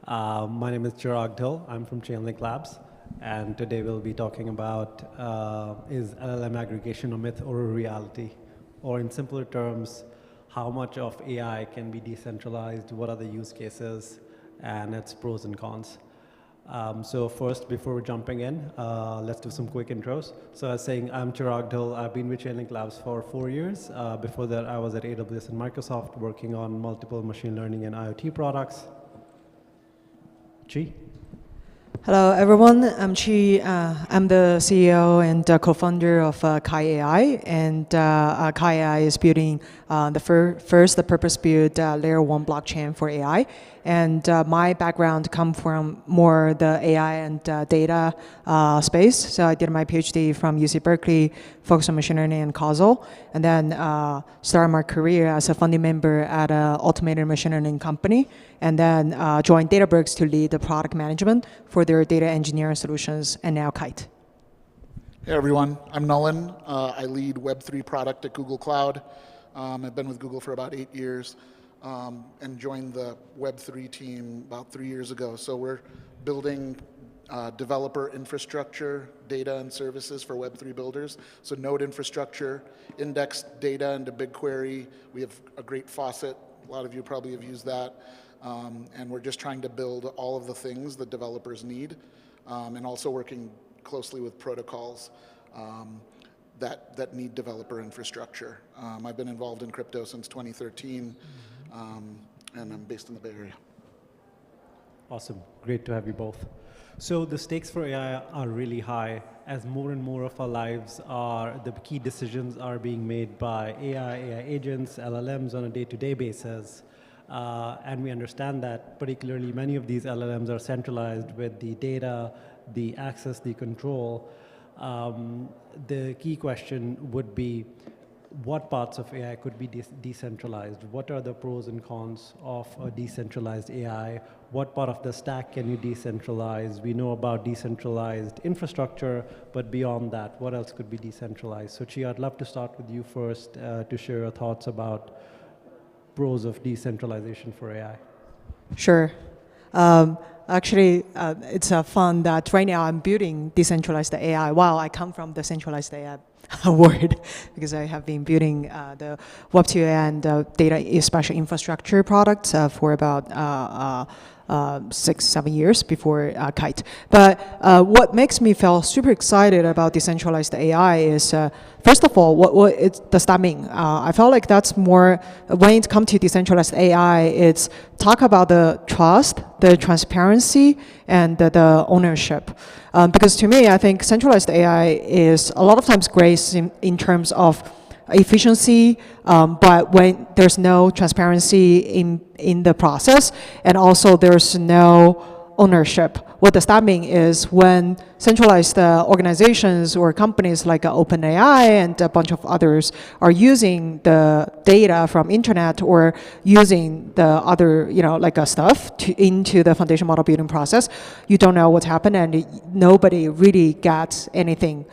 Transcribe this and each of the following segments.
My name is Chirag Dhil. I'm from ChainlinkLabs, and today we'll be talking about is LLM aggregation a myth or a reality? Or in simpler terms, how much of AI can be decentralized, what are the use cases, and its pros and cons. So first, before jumping in, let's do some quick intros. So as saying, I'm Chirag Dhil. I've been with ChainlinkLabs for 4 years. Before that, I was at AWS and Microsoft working on multiple machine learning and IoT products. Chi? Hello, everyone. I'm Chi. I'm the CEO and co-founder of Kite AI, and Kite AI is building the purpose-built layer 1 blockchain for AI. And my background comes from more the AI and data space. So I did my PhD from UC Berkeley, focused on machine learning and causal, and then started my career as a founding member at an automated machine learning company, and then joined Databricks to lead the product management for their data engineering solutions, and now Kite. Hey everyone, I'm Nolan. I lead Web3 product at Google Cloud. I've been with Google for about 8 years and joined the Web3 team about 3 years ago. So we're building developer infrastructure, data and services for Web3 builders. So node infrastructure, indexed data into BigQuery. We have a great faucet. A lot of you probably have used that. And we're just trying to build all of the things that developers need, and also working closely with protocols that need developer infrastructure. I've been involved in crypto since 2013, and I'm based in the Bay Area. Awesome. Great to have you both. So the stakes for AI are really high as more and more of our lives the key decisions are being made by AI agents, LLMs on a day-to-day basis. And we understand that particularly many of these LLMs are centralized with the data, the access, the control. The key question would be, what parts of AI could be decentralized? What are the pros and cons of a decentralized AI? What part of the stack can you decentralize? We know about decentralized infrastructure, but beyond that, what else could be decentralized? So Chi, I'd love to start with you first to share your thoughts about pros of decentralization for AI. Sure. Actually, it's fun that right now I'm building decentralized AI while I come from the centralized AI world, because I have been building the Web2 and data, especially infrastructure products for about 6-7 years before Kite. But what makes me feel super excited about decentralized AI is, first of all, what does that mean? I felt like that's more, when it comes to decentralized AI, it's talk about the trust, the transparency, and the ownership. Because to me, I think centralized AI is a lot of times great in terms of efficiency, but when there's no transparency in the process, and also there's no ownership. What does that mean is when centralized organizations or companies like OpenAI and a bunch of others are using the data from internet or using the other, stuff into the foundation model building process, you don't know what's happened, and nobody really gets anything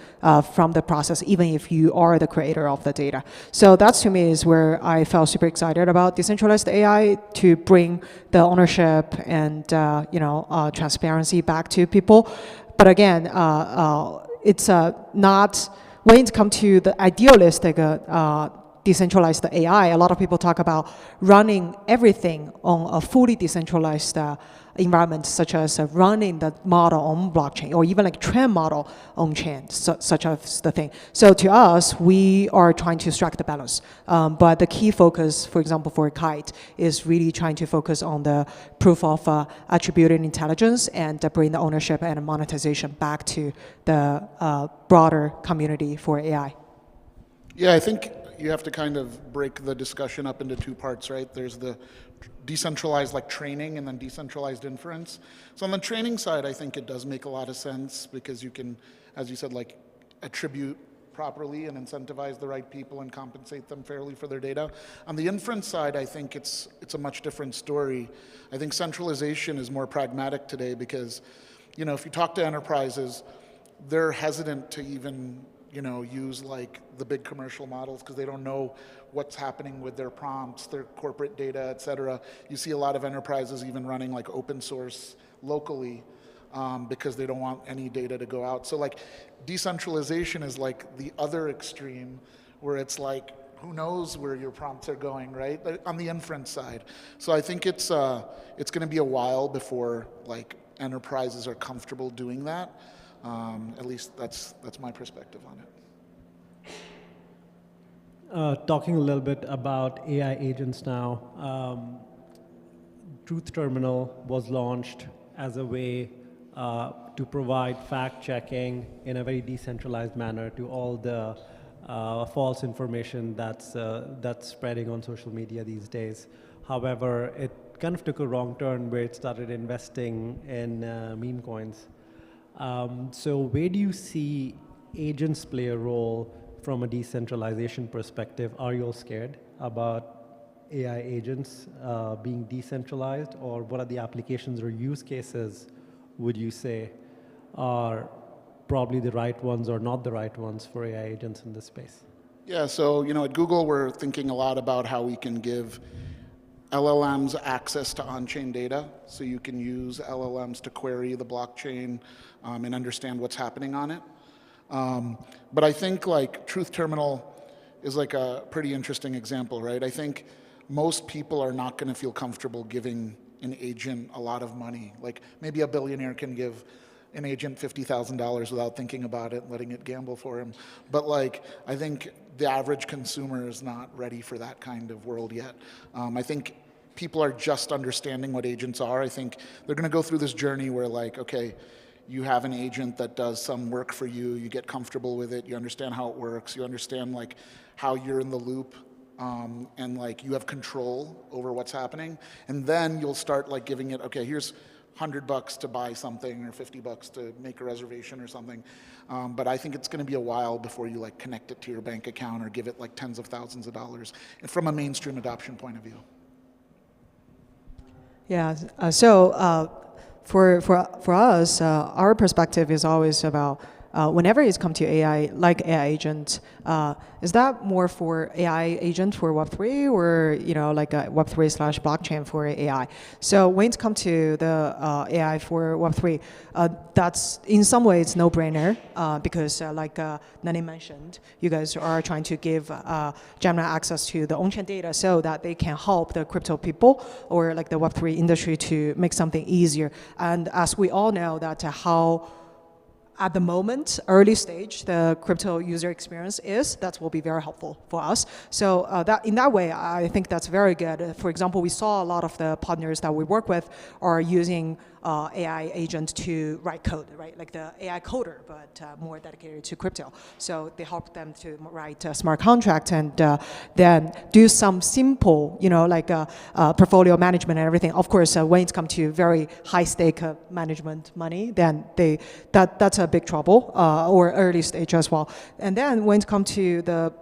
from the process, even if you are the creator of the data. So that's, to me, is where I felt super excited about decentralized AI, to bring the ownership and transparency back to people. But again, it's not, when it comes to the idealistic decentralized AI, a lot of people talk about running everything on a fully decentralized environment, such as running the model on blockchain, or even like train model on chain, such as the thing. So to us, we are trying to strike the balance. But the key focus, for example, for Kite, is really trying to focus on the proof of attributed intelligence and bring the ownership and monetization back to the broader community for AI. Yeah, I think you have to kind of break the discussion up into two parts, right? There's the decentralized like training and then decentralized inference. So on the training side, I think it does make a lot of sense, because you can, as you said, like attribute properly and incentivize the right people and compensate them fairly for their data. On the inference side, I think it's a much different story. I think centralization is more pragmatic today, because if you talk to enterprises, they're hesitant to even use like the big commercial models because they don't know what's happening with their prompts, their corporate data, et cetera. You see a lot of enterprises even running like open source locally because they don't want any data to go out. So like decentralization is like the other extreme where it's like, who knows where your prompts are going, right? On the inference side. So I think it's going to be a while before like enterprises are comfortable doing that. At least that's my perspective on it. Talking a little bit about AI agents now, Truth Terminal was launched as a way to provide fact-checking in a very decentralized manner to all the false information that's spreading on social media these days. However, it kind of took a wrong turn where it started investing in meme coins. So where do you see agents play a role from a decentralization perspective? Are you all scared about AI agents being decentralized, or what are the applications or use cases would you say are probably the right ones or not the right ones for AI agents in this space? Yeah, so at Google we're thinking a lot about how we can give LLMs access to on-chain data, so you can use LLMs to query the blockchain and understand what's happening on it. But I think like Truth Terminal is like a pretty interesting example, right? I think most people are not going to feel comfortable giving an agent a lot of money. Like maybe a billionaire can give an agent $50,000 without thinking about it, letting it gamble for him. But like, I think the average consumer is not ready for that kind of world yet. I think people are just understanding what agents are. I think they're going to go through this journey where like, okay, you have an agent that does some work for you, you get comfortable with it, you understand how it works, you understand like how you're in the loop, and like you have control over what's happening. And then you'll start like giving it, okay, here's $100 to buy something or $50 to make a reservation or something. But I think it's going to be a while before you like connect it to your bank account or give it like tens of thousands of dollars from a mainstream adoption point of view. Yeah, for us, our perspective is always about whenever it's come to AI, like AI agent, is that more for AI agent for Web3 or like a Web3 / blockchain for AI? So when it comes to the AI for Web3, that's in some ways no-brainer because like Nani mentioned, you guys are trying to give Gemini access to the on-chain data so that they can help the crypto people or like the Web3 industry to make something easier. And as we all know that how at the moment, early stage, the crypto user experience that will be very helpful for us. So that in that way, I think that's very good. For example, we saw a lot of the partners that we work with are using AI agent to write code, right? Like the AI coder, but more dedicated to crypto. So they help them to write a smart contract and then do some simple, like portfolio management and everything. Of course, when it comes to very high stake management money, then that's a big trouble or early stage as well. And then when it comes to the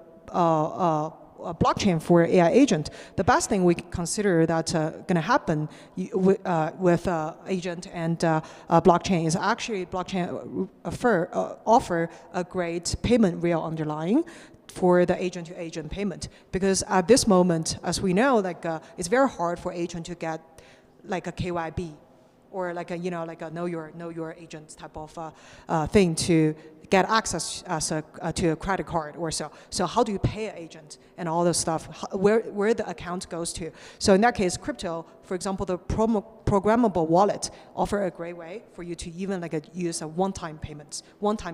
blockchain for AI agent, the best thing we consider that's going to happen with agent and blockchain is actually blockchain offer a great payment rail underlying for the agent-to-agent payment. Because at this moment, as we know, like it's very hard for agent to get like a KYB or like a like a know your agent type of thing to get access to a credit card or so. So how do you pay an agent and all this stuff, where the account goes to. So in that case, crypto, for example, the programmable wallet offer a great way for you to even like use a one-time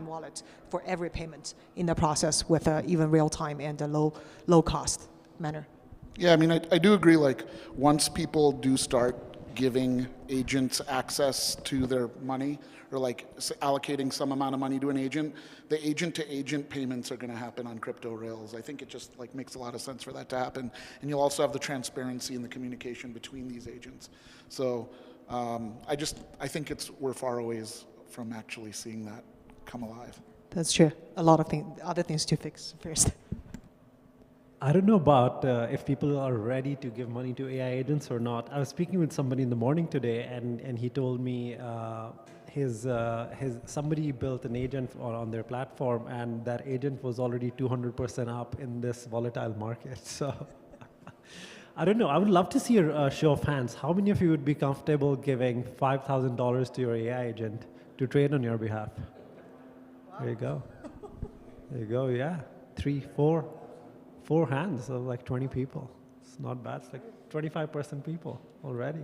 wallet for every payment in the process with even real time and a low cost manner. Yeah, I mean, I do agree, like once people do start giving agents access to their money or like allocating some amount of money to an agent, the agent-to-agent payments are going to happen on crypto rails. I think it just like makes a lot of sense for that to happen. And you'll also have the transparency and the communication between these agents. So I think we're far away from actually seeing that come alive. That's true. A lot of other things to fix first. I don't know about if people are ready to give money to AI agents or not. I was speaking with somebody in the morning today, and he told me somebody built an agent on their platform, and that agent was already 200% up in this volatile market. So I don't know. I would love to see a show of hands. How many of you would be comfortable giving $5,000 to your AI agent to trade on your behalf? Wow. There you go. There you go. Yeah, 4 hands of like 20 people. It's not bad. It's like 25% people already.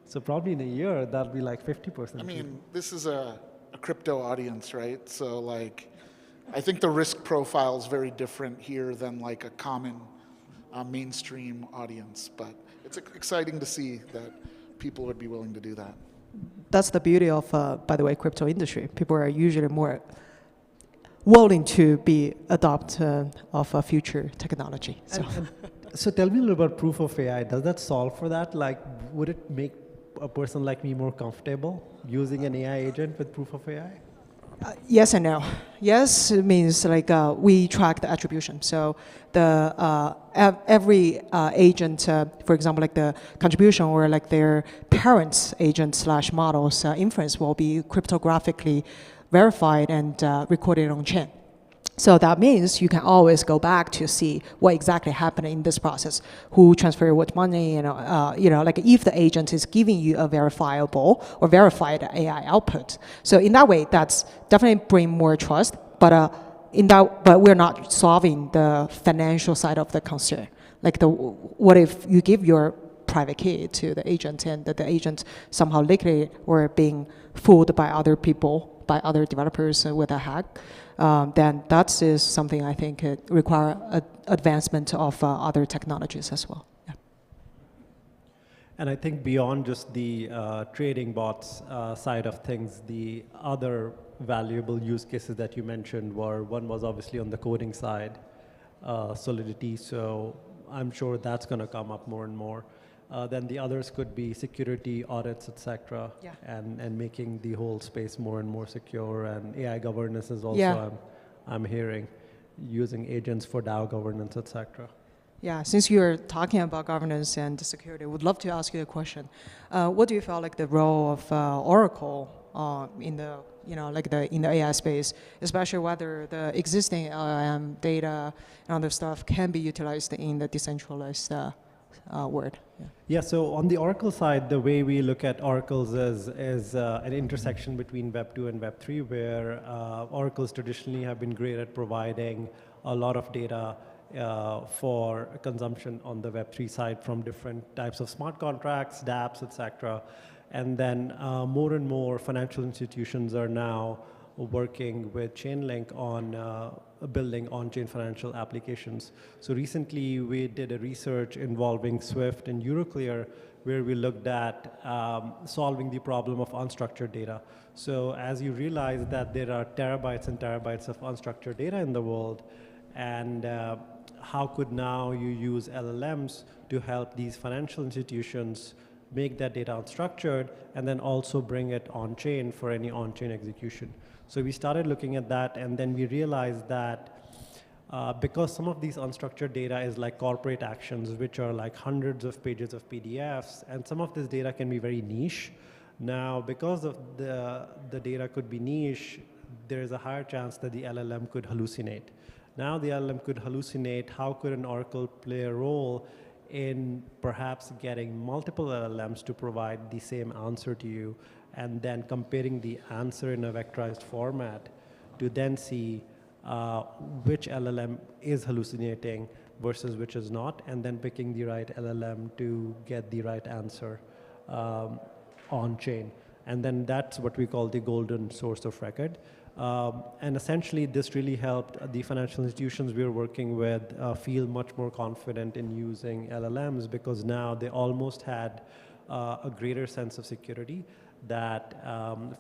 So probably in a year, that'll be like 50%. I mean, this is a crypto audience, right? So like, I think the risk profile is very different here than like a common mainstream audience. But it's exciting to see that people would be willing to do that. That's the beauty of, by the way, crypto industry. People are usually more willing to be adopt of a future technology. So. So tell me a little about proof of AI. Does that solve for that? Like, would it make a person like me more comfortable using an AI agent with proof of AI? Yes and no. Yes means like we track the attribution. So the every agent, for example, like the contribution or like their parents' agent / models inference will be cryptographically verified and recorded on chain. So that means you can always go back to see what exactly happened in this process, who transferred what money, like if the agent is giving you a verifiable or verified AI output. So in that way, that's definitely bring more trust. But but we're not solving the financial side of the concern. Like what if you give your private key to the agent and the agent somehow liquidate or being fooled by other people, by other developers with a hack? Then that is something I think it require advancement of other technologies as well. Yeah. And I think beyond just the trading bots side of things, the other valuable use cases that you mentioned one was obviously on the coding side, Solidity. So I'm sure that's going to come up more and more. Then the others could be security, audits, etc. Yeah. And making the whole space more and more secure. And AI governance is also, I'm hearing, using agents for DAO governance, etc. Yeah, since you're talking about governance and security, I would love to ask you a question. What do you feel like the role of Oracle in the in the AI space, especially whether the existing LLM data and other stuff can be utilized in the decentralized world? Yeah, so on the Oracle side, the way we look at oracles is an intersection between Web 2 and Web 3, where oracles traditionally have been great at providing a lot of data for consumption on the Web 3 side from different types of smart contracts, dApps, etc. And then more and more financial institutions are now working with Chainlink on building on-chain financial applications. So recently we did a research involving Swift and Euroclear, where we looked at solving the problem of unstructured data. So as you realize that there are terabytes and terabytes of unstructured data in the world, and how could now you use LLMs to help these financial institutions make that data unstructured and then also bring it on-chain for any on-chain execution. So we started looking at that, and then we realized that because some of these unstructured data is like corporate actions, which are like hundreds of pages of PDFs, and some of this data can be very niche. Now, because of the data could be niche, there is a higher chance that the LLM could hallucinate. Now the LLM could hallucinate. How could an Oracle play a role in perhaps getting multiple LLMs to provide the same answer to you, and then comparing the answer in a vectorized format to then see which LLM is hallucinating versus which is not, and then picking the right LLM to get the right answer on chain. And then that's what we call the golden source of record. And essentially, this really helped the financial institutions we were working with feel much more confident in using LLMs, because now they almost had a greater sense of security that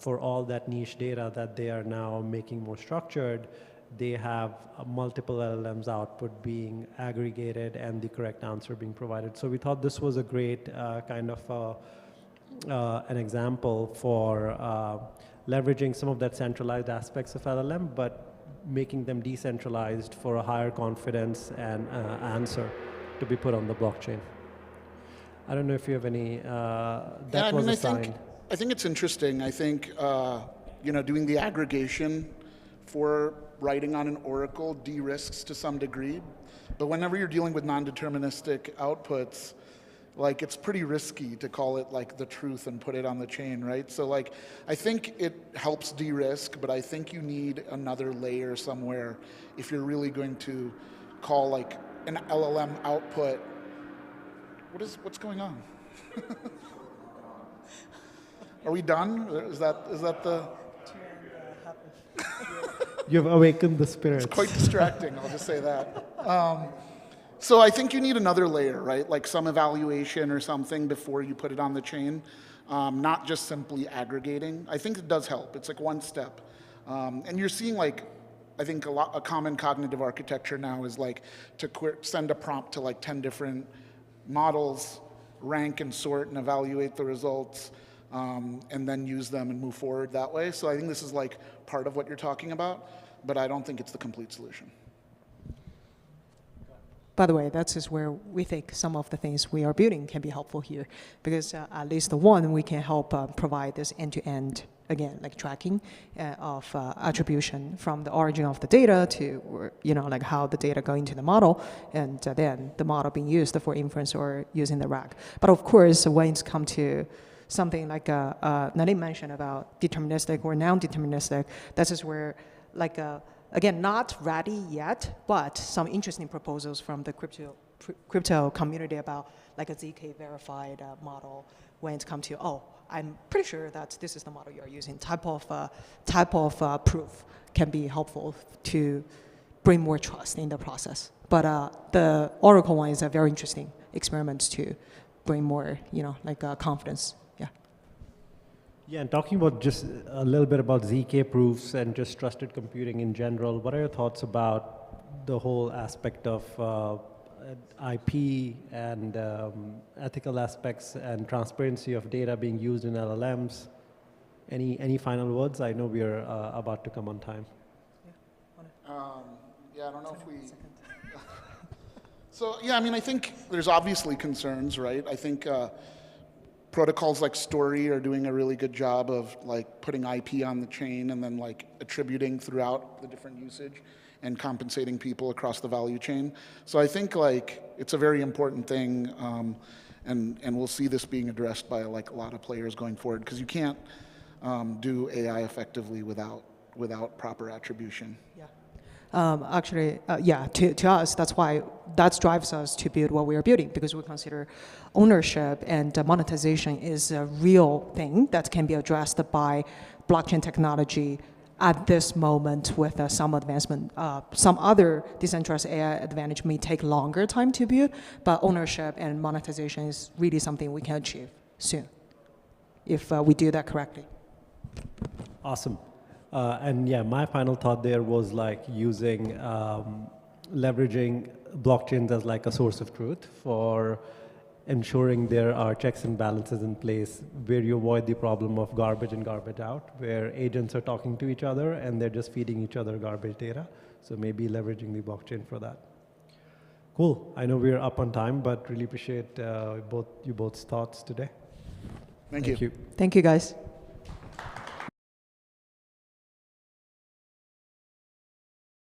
for all that niche data that they are now making more structured, they have multiple LLMs output being aggregated and the correct answer being provided. So we thought this was a great kind of an example for leveraging some of that centralized aspects of LLM, but making them decentralized for a higher confidence and answer to be put on the blockchain. I don't know if you have any, that was a sign. I think it's interesting. I think doing the aggregation for writing on an Oracle de-risks to some degree, but whenever you're dealing with non-deterministic outputs, like it's pretty risky to call it like the truth and put it on the chain, right? So like I think it helps de-risk, but I think you need another layer somewhere if you're really going to call like an LLM output. What's going on? Are we done? Is that the? You've awakened the spirits. It's quite distracting, I'll just say that. So I think you need another layer, right? Like some evaluation or something before you put it on the chain, not just simply aggregating. I think it does help. It's like one step. And you're seeing like, I think a common cognitive architecture now is like to send a prompt to like 10 different models, rank and sort and evaluate the results, and then use them and move forward that way. So I think this is like part of what you're talking about, but I don't think it's the complete solution. By the way, that is where we think some of the things we are building can be helpful here, because at least the one, we can help provide this end-to-end, again, like tracking of attribution from the origin of the data to, like how the data go into the model, and then the model being used for inference or using the RAG. But of course, when it's come to something like Nadim mentioned about deterministic or non-deterministic, that is where like again, not ready yet, but some interesting proposals from the crypto community about like a ZK verified model when it comes to, I'm pretty sure that this is the model you're using. Type of proof can be helpful to bring more trust in the process. But the Oracle one is a very interesting experiment to bring more, confidence. Yeah, and talking about just a little bit about ZK proofs and just trusted computing in general, what are your thoughts about the whole aspect of IP and ethical aspects and transparency of data being used in LLMs? Any final words? I know we are about to come on time. Yeah, I don't know if we... So, yeah, I mean, I think there's obviously concerns, right? I think protocols like Story are doing a really good job of like putting IP on the chain and then like attributing throughout the different usage and compensating people across the value chain. So I think like it's a very important thing, and we'll see this being addressed by like a lot of players going forward, because you can't do AI effectively without proper attribution. Yeah. To us, that's why that drives us to build what we are building, because we consider ownership and monetization is a real thing that can be addressed by blockchain technology at this moment with some advancement. Some other decentralized AI advantage may take longer time to build, but ownership and monetization is really something we can achieve soon if we do that correctly. Awesome. And yeah, my final thought there was like using, leveraging blockchains as like a source of truth for ensuring there are checks and balances in place where you avoid the problem of garbage in, garbage out, where agents are talking to each other and they're just feeding each other garbage data. So maybe leveraging the blockchain for that. Cool. I know we're up on time, but really appreciate you both's thoughts today. Thank you. Thank you, guys.